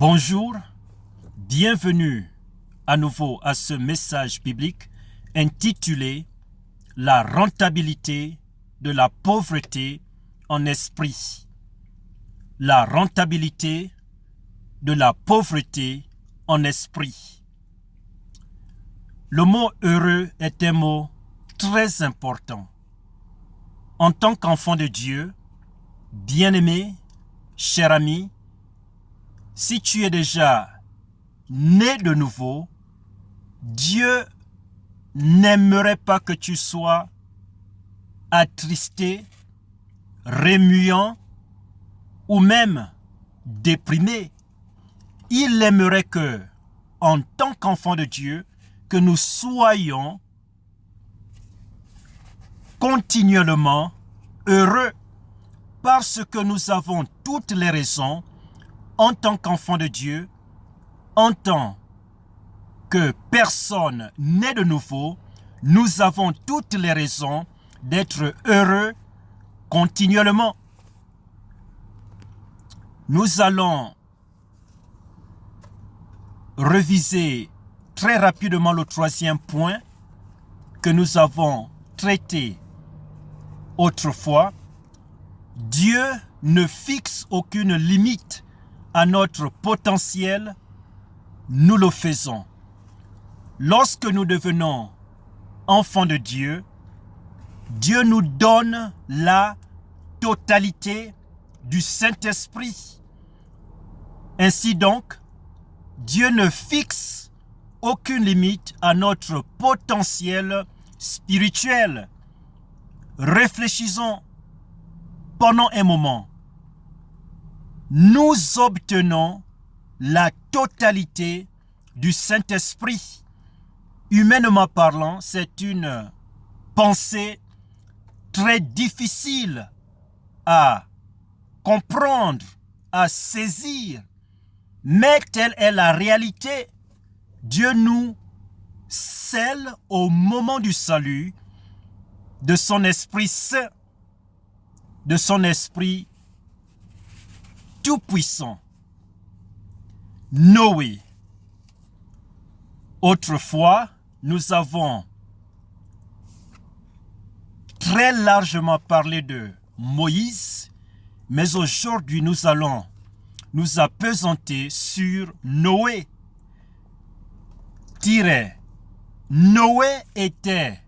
Bonjour, bienvenue à nouveau à ce message biblique intitulé « La rentabilité de la pauvreté en esprit ». La rentabilité de la pauvreté en esprit. Le mot « heureux » est un mot très important. En tant qu'enfant de Dieu, bien-aimé, cher ami, si tu es déjà né de nouveau, Dieu n'aimerait pas que tu sois attristé, remuant ou même déprimé. Il aimerait que, en tant qu'enfant de Dieu, que nous soyons continuellement heureux parce que nous avons toutes les raisons en tant qu'enfant de Dieu, en tant que personne née de nouveau, nous avons toutes les raisons d'être heureux continuellement. Nous allons reviser très rapidement le troisième point que nous avons traité autrefois. Dieu ne fixe aucune limite à notre potentiel, nous le faisons. Lorsque nous devenons enfants de Dieu, Dieu nous donne la totalité du Saint-Esprit. Ainsi donc, Dieu ne fixe aucune limite à notre potentiel spirituel. Réfléchissons pendant un moment. Nous obtenons la totalité du Saint-Esprit. Humainement parlant, c'est une pensée très difficile à comprendre, à saisir. Mais telle est la réalité. Dieu nous scelle au moment du salut de son Esprit Saint, de son Esprit tout-puissant. Noé. Autrefois, nous avons très largement parlé de Moïse, mais aujourd'hui nous allons nous appesantir sur Noé. Noé était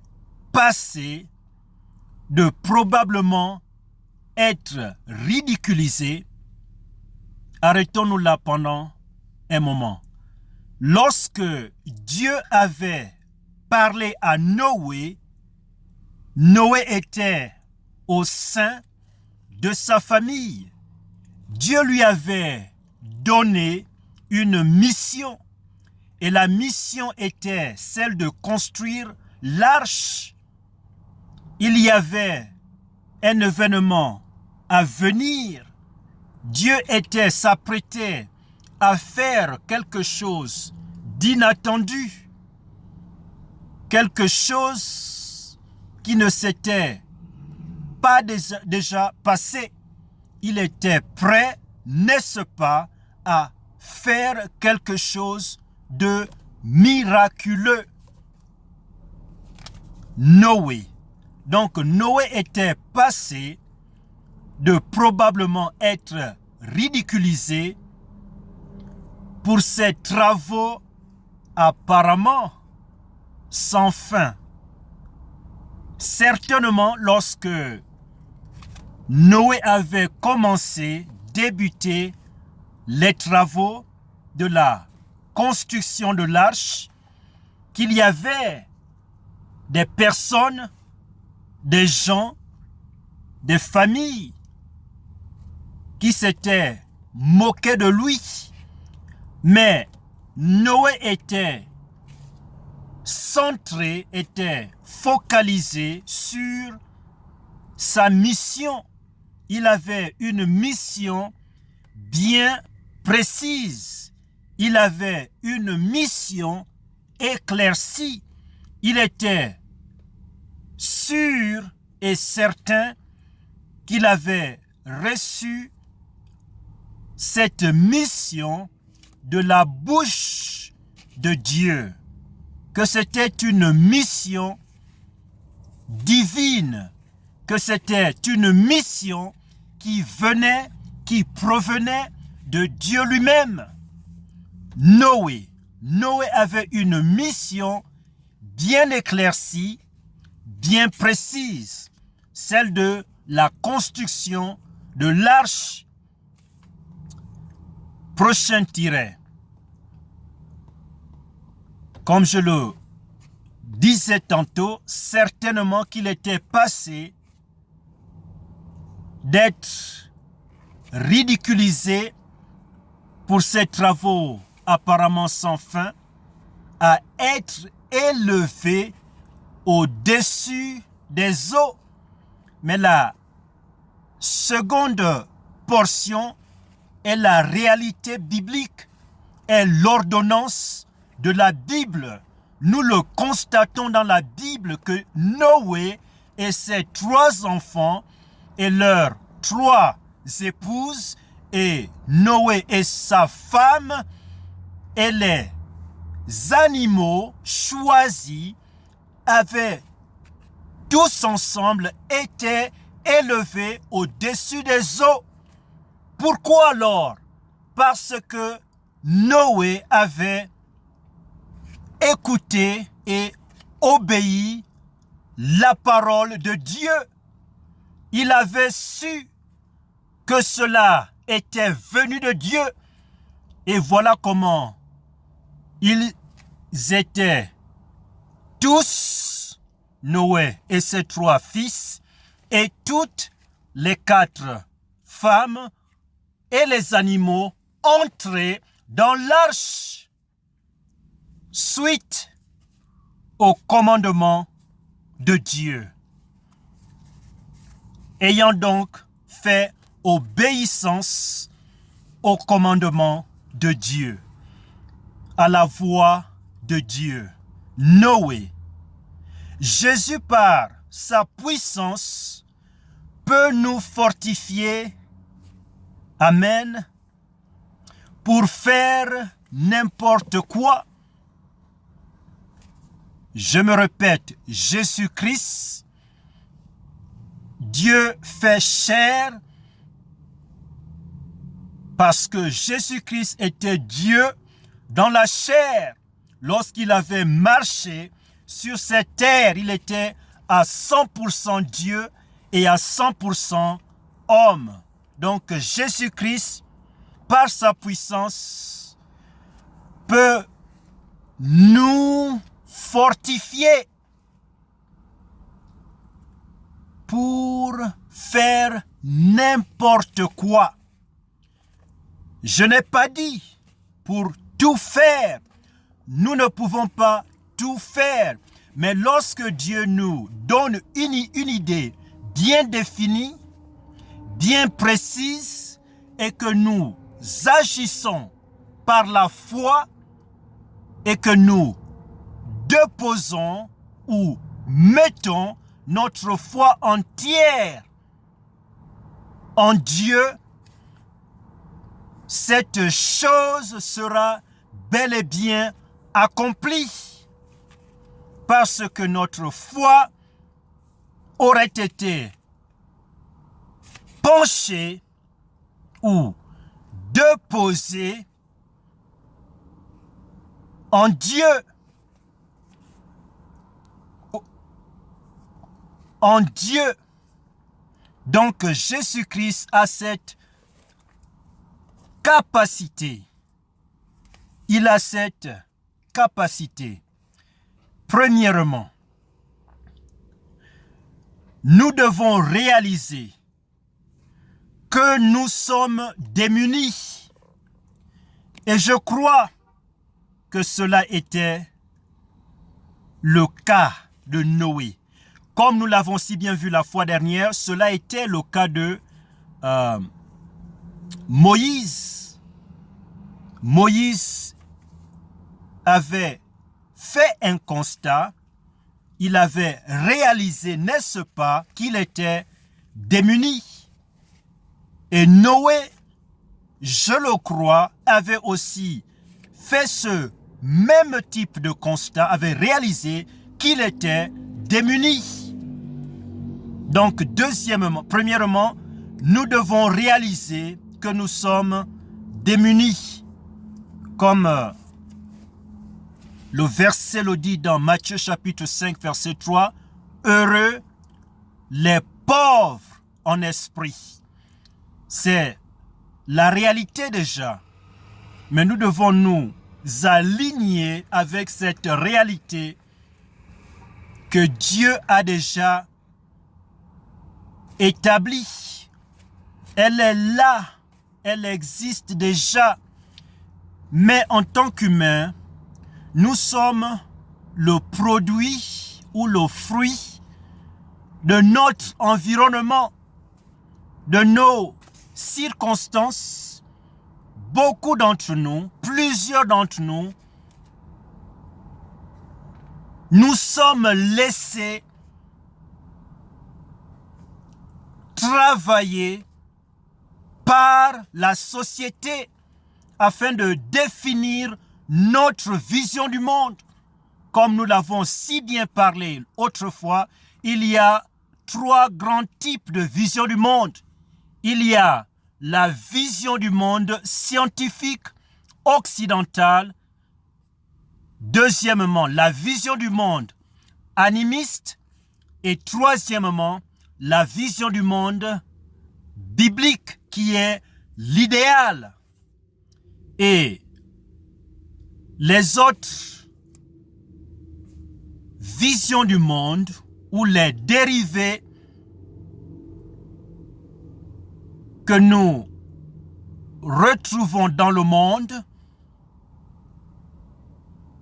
passé de probablement être ridiculisé. Arrêtons-nous là pendant un moment. Lorsque Dieu avait parlé à Noé, Noé était au sein de sa famille. Dieu lui avait donné une mission et la mission était celle de construire l'arche. Il y avait un événement à venir. Dieu s'apprêtait à faire quelque chose d'inattendu, quelque chose qui ne s'était pas déjà passé. Il était prêt, n'est-ce pas, à faire quelque chose de miraculeux. Noé. Donc Noé était passé de probablement être ridiculisé pour ses travaux apparemment sans fin. Certainement, lorsque Noé avait débuté les travaux de la construction de l'arche, qu'il y avait des personnes, des gens, des familles qui s'étaient moqués de lui. Mais Noé était centré, était focalisé sur sa mission. Il avait une mission bien précise. Il avait une mission éclaircie. Il était sûr et certain qu'il avait reçu cette mission de la bouche de Dieu que c'était une mission divine, que c'était une mission qui provenait de Dieu lui-même. Noé avait une mission bien éclaircie, bien précise, celle de la construction de l'arche. Prochain tiret. Comme je le disais tantôt, certainement qu'il était passé d'être ridiculisé pour ses travaux apparemment sans fin à être élevé au-dessus des eaux. Mais la seconde portion est la réalité biblique, est l'ordonnance de la Bible. Nous le constatons dans la Bible que Noé et ses 3 enfants et leurs 3 épouses et Noé et sa femme et les animaux choisis avaient tous ensemble été élevés au-dessus des eaux. Pourquoi alors? Parce que Noé avait écouté et obéi la parole de Dieu. Il avait su que cela était venu de Dieu. Et voilà comment ils étaient tous, Noé et ses 3 fils, et toutes les 4 femmes et les animaux entrés dans l'arche, suite au commandement de Dieu. Ayant donc fait obéissance au commandement de Dieu, à la voix de Dieu, Noé, Jésus par sa puissance peut nous fortifier, amen, pour faire n'importe quoi. Je me répète, Jésus-Christ, Dieu fait chair, parce que Jésus-Christ était Dieu dans la chair. Lorsqu'il avait marché sur cette terre, il était à 100% Dieu et à 100% homme. Donc Jésus-Christ, par sa puissance, peut nous fortifier pour faire n'importe quoi. Je n'ai pas dit pour tout faire. Nous ne pouvons pas tout faire. Mais lorsque Dieu nous donne une idée bien définie, bien précise, et que nous agissons par la foi et que nous déposons ou mettons notre foi entière en Dieu, cette chose sera bel et bien accomplie, parce que notre foi aurait été penchée ou déposée en Dieu. En Dieu. Donc Jésus-Christ a cette capacité. Il a cette capacité. Premièrement, nous devons réaliser que nous sommes démunis. Et je crois que cela était le cas de Noé. Comme nous l'avons si bien vu la fois dernière, cela était le cas de Moïse. Moïse avait fait un constat, il avait réalisé, n'est-ce pas, qu'il était démuni. Et Noé, je le crois, avait aussi fait ce même type de constat, avait réalisé qu'il était démuni. Donc, premièrement, nous devons réaliser que nous sommes démunis. Comme le verset le dit dans Matthieu chapitre 5, verset 3, « Heureux les pauvres en esprit ». C'est la réalité déjà. Mais nous devons nous aligner avec cette réalité que Dieu a déjà établie. Elle est là, elle existe déjà. Mais en tant qu'humains, nous sommes le produit ou le fruit de notre environnement, de nos circonstances. Beaucoup d'entre nous, plusieurs d'entre nous, nous sommes laissés travailler par la société afin de définir notre vision du monde. Comme nous l'avons si bien parlé autrefois, il y a 3 grands types de vision du monde. Il y a la vision du monde scientifique occidentale. Deuxièmement, la vision du monde animiste. Et troisièmement, la vision du monde biblique qui est l'idéal. Et les autres visions du monde ou les dérivés que nous retrouvons dans le monde,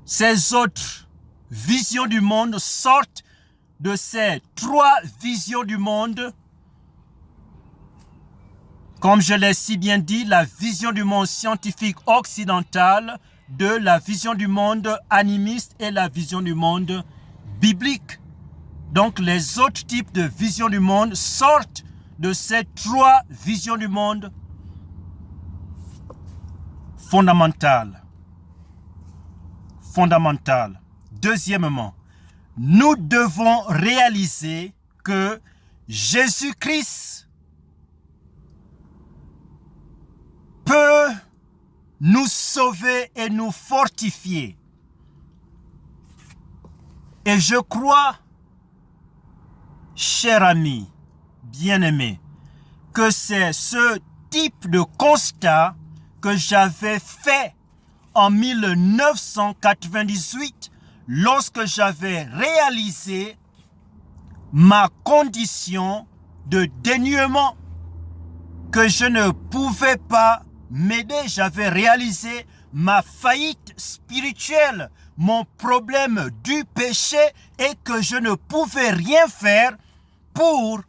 ces autres visions du monde sortent de ces 3 visions du monde. Comme je l'ai si bien dit, la vision du monde scientifique occidental, de la vision du monde animiste et la vision du monde biblique. Donc les autres types de visions du monde sortent de ces 3 visions du monde fondamentales. Deuxièmement, nous devons réaliser que Jésus-Christ peut nous sauver et nous fortifier. Et je crois, cher ami, bien-aimé, que c'est ce type de constat que j'avais fait en 1998 lorsque j'avais réalisé ma condition de dénuement, que je ne pouvais pas m'aider. J'avais réalisé ma faillite spirituelle, mon problème du péché et que je ne pouvais rien faire pour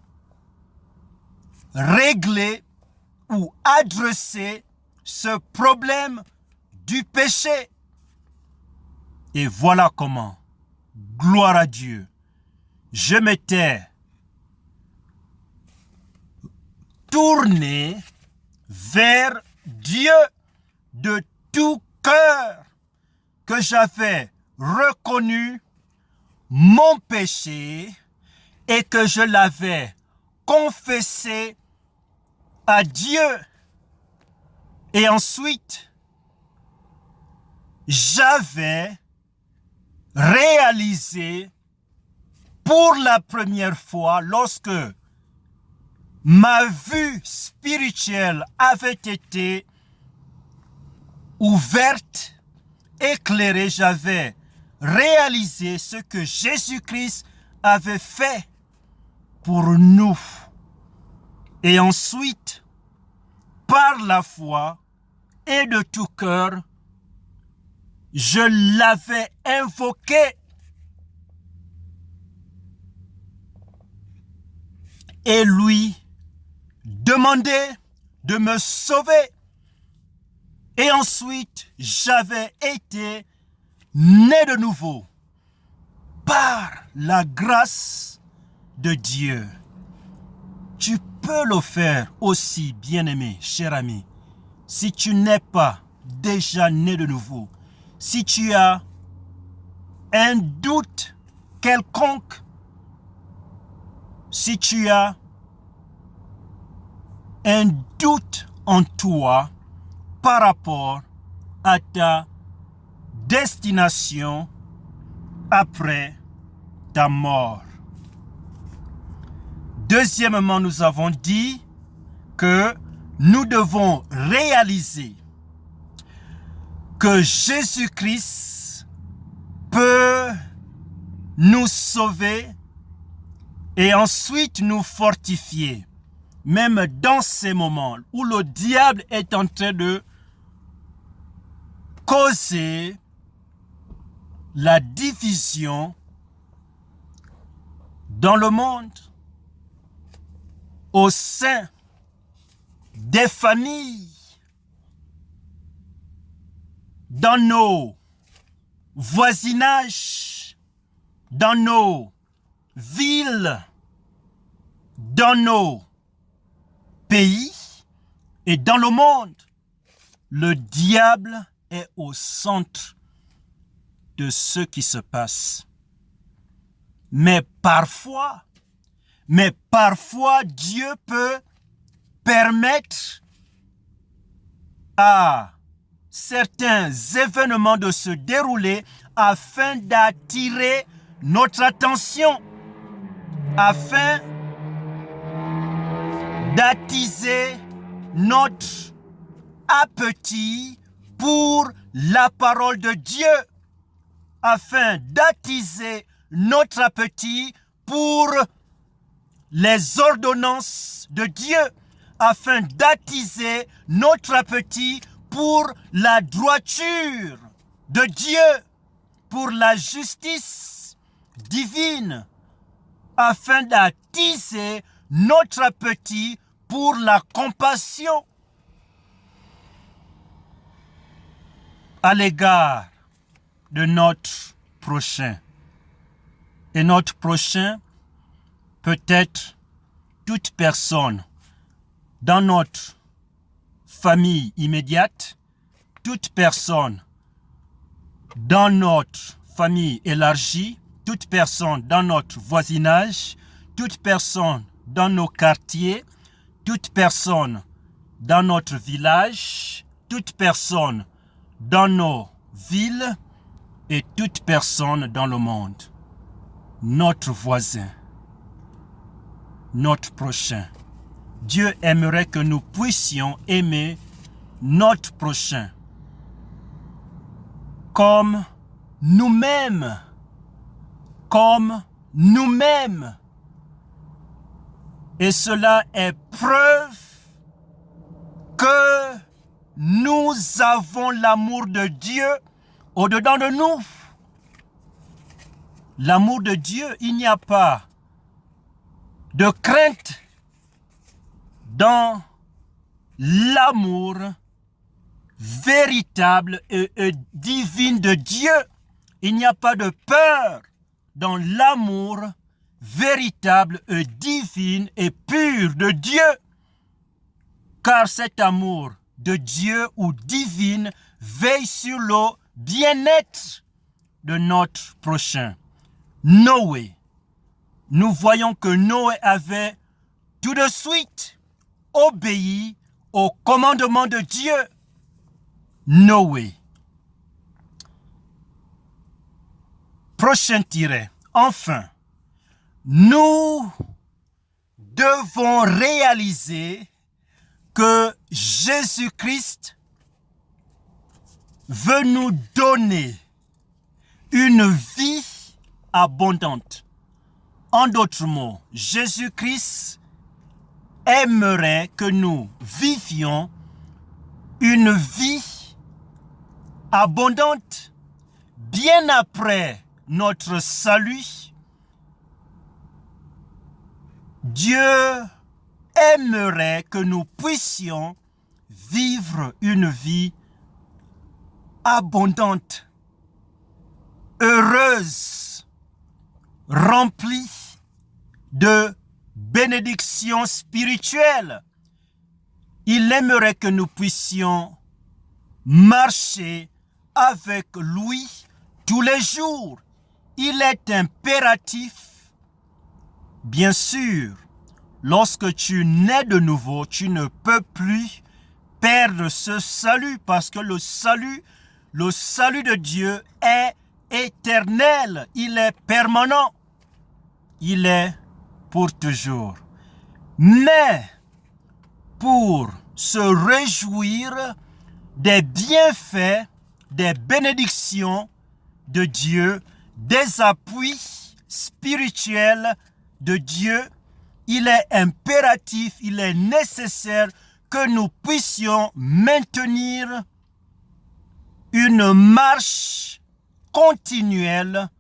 régler ou adresser ce problème du péché. Et voilà comment, gloire à Dieu, je m'étais tourné vers Dieu de tout cœur, que j'avais reconnu mon péché et que je l'avais confessé à Dieu. Et ensuite, j'avais réalisé pour la première fois, lorsque ma vue spirituelle avait été ouverte, éclairée, j'avais réalisé ce que Jésus-Christ avait fait pour nous. Et ensuite, par la foi et de tout cœur, je l'avais invoqué et lui demandé de me sauver. Et ensuite, j'avais été né de nouveau par la grâce de Dieu. Tu peux le faire aussi, bien-aimé, cher ami. Si tu n'es pas déjà né de nouveau, si tu as un doute quelconque, si tu as un doute en toi par rapport à ta destination après ta mort. Deuxièmement, nous avons dit que nous devons réaliser que Jésus-Christ peut nous sauver et ensuite nous fortifier, même dans ces moments où le diable est en train de causer la division dans le monde, au sein des familles, dans nos voisinages, dans nos villes, dans nos pays et dans le monde. Le diable est au centre de ce qui se passe. Mais parfois, Dieu peut permettre à certains événements de se dérouler afin d'attirer notre attention, afin d'attiser notre appétit pour la parole de Dieu, afin d'attiser notre appétit pour les ordonnances de Dieu, afin d'attiser notre appétit pour la droiture de Dieu, pour la justice divine, afin d'attiser notre appétit pour la compassion à l'égard de notre prochain. Et notre prochain peut être toute personne dans notre famille immédiate, toute personne dans notre famille élargie, toute personne dans notre voisinage, toute personne dans nos quartiers, toute personne dans notre village, toute personne dans nos villes et toute personne dans le monde. Notre voisin, notre prochain. Dieu aimerait que nous puissions aimer notre prochain comme nous-mêmes. Et cela est preuve que nous avons l'amour de Dieu au-dedans de nous. L'amour de Dieu, il n'y a pas de crainte dans l'amour véritable et divin de Dieu. Il n'y a pas de peur dans l'amour véritable et divin et pur de Dieu. Car cet amour de Dieu ou divin veille sur le bien-être de notre prochain. Noé. Nous voyons que Noé avait tout de suite obéi au commandement de Dieu. Noé. Prochain tiret. Enfin, nous devons réaliser que Jésus-Christ veut nous donner une vie abondante. En d'autres mots, Jésus-Christ aimerait que nous vivions une vie abondante. Bien après notre salut, Dieu aimerait que nous puissions vivre une vie abondante, heureuse, remplie de bénédictions spirituelles. Il aimerait que nous puissions marcher avec lui tous les jours. Il est impératif, bien sûr, lorsque tu nais de nouveau, tu ne peux plus perdre ce salut parce que le salut de Dieu est éternel, il est permanent, il est pour toujours. Mais pour se réjouir des bienfaits, des bénédictions de Dieu, des appuis spirituels de Dieu, il est impératif, il est nécessaire que nous puissions maintenir une marche continuelle,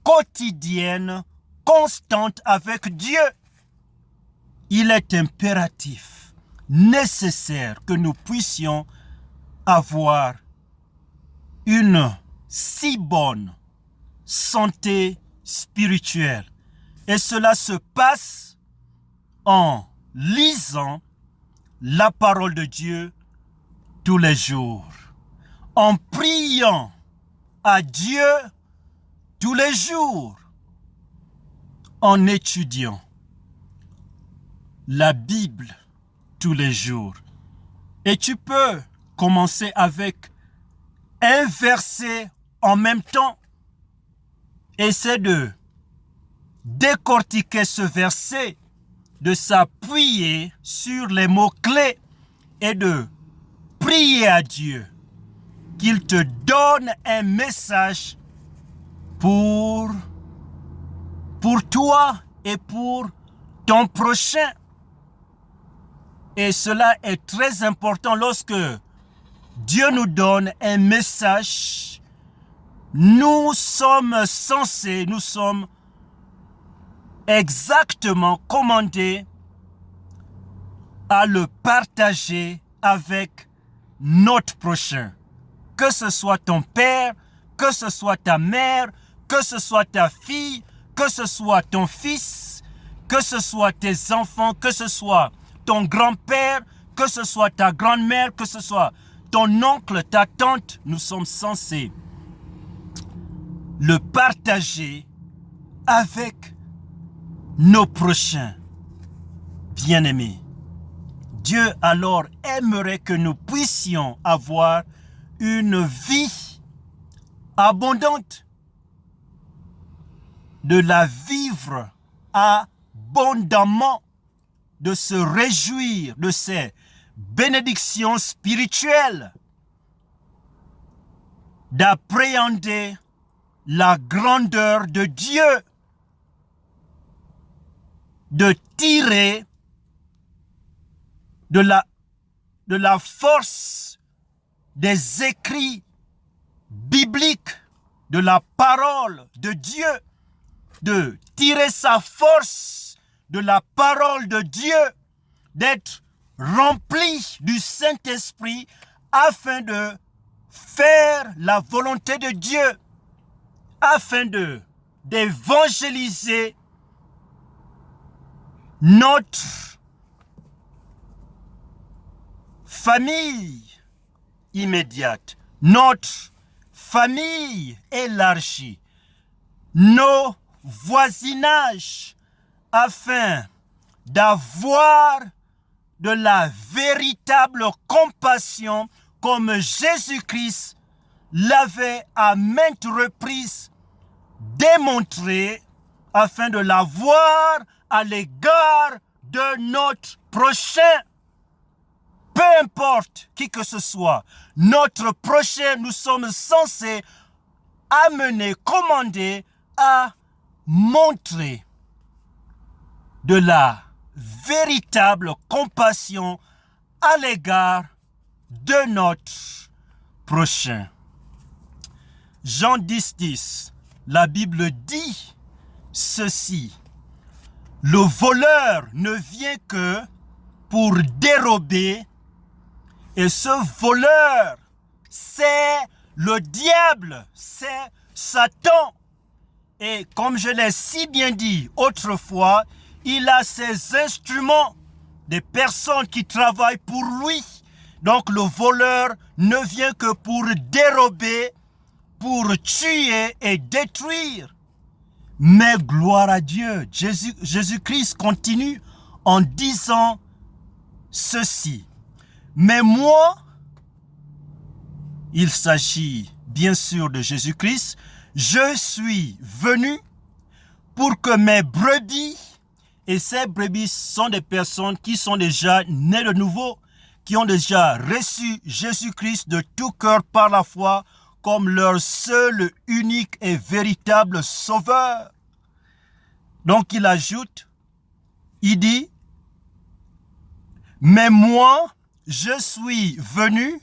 quotidienne, constante avec Dieu. Il est impératif, nécessaire que nous puissions avoir une si bonne santé spirituelle. Et cela se passe en lisant la parole de Dieu tous les jours, en priant à Dieu tous les jours, en étudiant la Bible tous les jours. Et tu peux commencer avec un verset en même temps. Essaie de décortiquer ce verset, de s'appuyer sur les mots-clés et de prier à Dieu qu'il te donne un message pour toi et pour ton prochain. Et cela est très important lorsque Dieu nous donne un message. Nous sommes exactement commandés à le partager avec notre prochain. Que ce soit ton père, que ce soit ta mère, que ce soit ta fille, que ce soit ton fils, que ce soit tes enfants, que ce soit ton grand-père, que ce soit ta grand-mère, que ce soit ton oncle, ta tante, nous sommes censés le partager avec nos prochains bien-aimés. Dieu alors aimerait que nous puissions avoir une vie abondante, de la vivre abondamment, de se réjouir de ces bénédictions spirituelles, d'appréhender la grandeur de Dieu, de tirer de la force des écrits bibliques, de la parole de Dieu, de tirer sa force de la parole de Dieu, d'être rempli du Saint-Esprit afin de faire la volonté de Dieu, afin d'évangéliser notre famille immédiate, notre famille élargie, nos voisinages, afin d'avoir de la véritable compassion comme Jésus-Christ l'avait à maintes reprises démontré, afin de l'avoir à l'égard de notre prochain. Peu importe qui que ce soit, notre prochain, nous sommes censés amener, commander à montrer de la véritable compassion à l'égard de notre prochain. Jean 10:10, la Bible dit ceci: le voleur ne vient que pour dérober, et ce voleur, c'est le diable, c'est Satan. Et comme je l'ai si bien dit autrefois, il a ses instruments, des personnes qui travaillent pour lui. Donc le voleur ne vient que pour dérober, pour tuer et détruire. Mais gloire à Dieu, Jésus-Christ continue en disant ceci. Mais moi, il s'agit bien sûr de Jésus-Christ, je suis venu pour que mes brebis, et ces brebis sont des personnes qui sont déjà nées de nouveau, qui ont déjà reçu Jésus-Christ de tout cœur par la foi comme leur seul, unique et véritable sauveur. Donc il ajoute, il dit, mais moi, je suis venu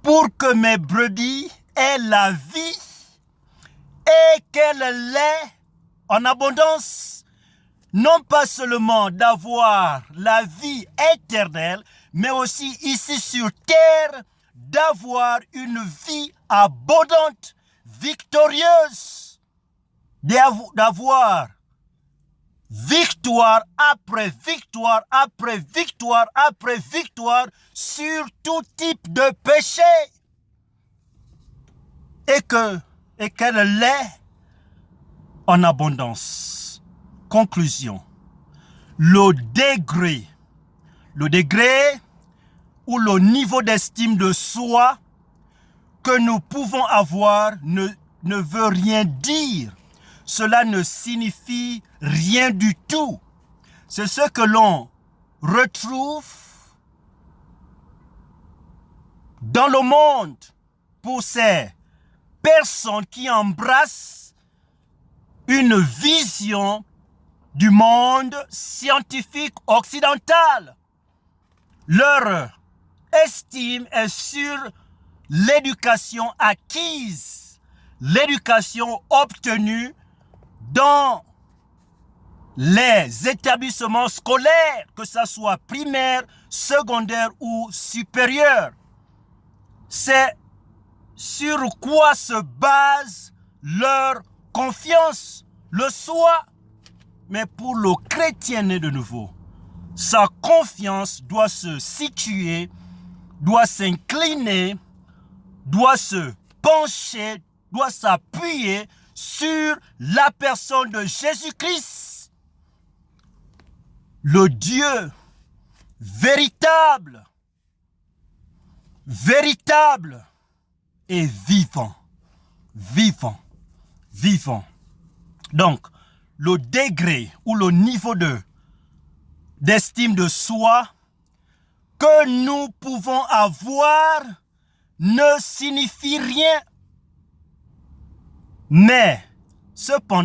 pour que mes brebis aient la vie et qu'elle l'ait en abondance. Non pas seulement d'avoir la vie éternelle, mais aussi ici sur terre, d'avoir une vie abondante, victorieuse, d'avoir victoire après victoire, après victoire, après victoire sur tout type de péché. Et qu'elle l'ait en abondance. Conclusion. Le degré ou le niveau d'estime de soi que nous pouvons avoir ne veut rien dire. Cela ne signifie rien du tout. C'est ce que l'on retrouve dans le monde pour ces personnes qui embrassent une vision du monde scientifique occidental. Leur estime est sur l'éducation acquise, l'éducation obtenue dans les établissements scolaires, que ce soit primaire, secondaire ou supérieur. C'est sur quoi se base leur confiance, le soi. Mais pour le chrétien né de nouveau, sa confiance doit se situer, doit s'incliner, doit se pencher, doit s'appuyer sur la personne de Jésus-Christ, le Dieu véritable et vivant. Donc, le degré ou le niveau d'estime de soi que nous pouvons avoir ne signifie rien. Mais, cependant,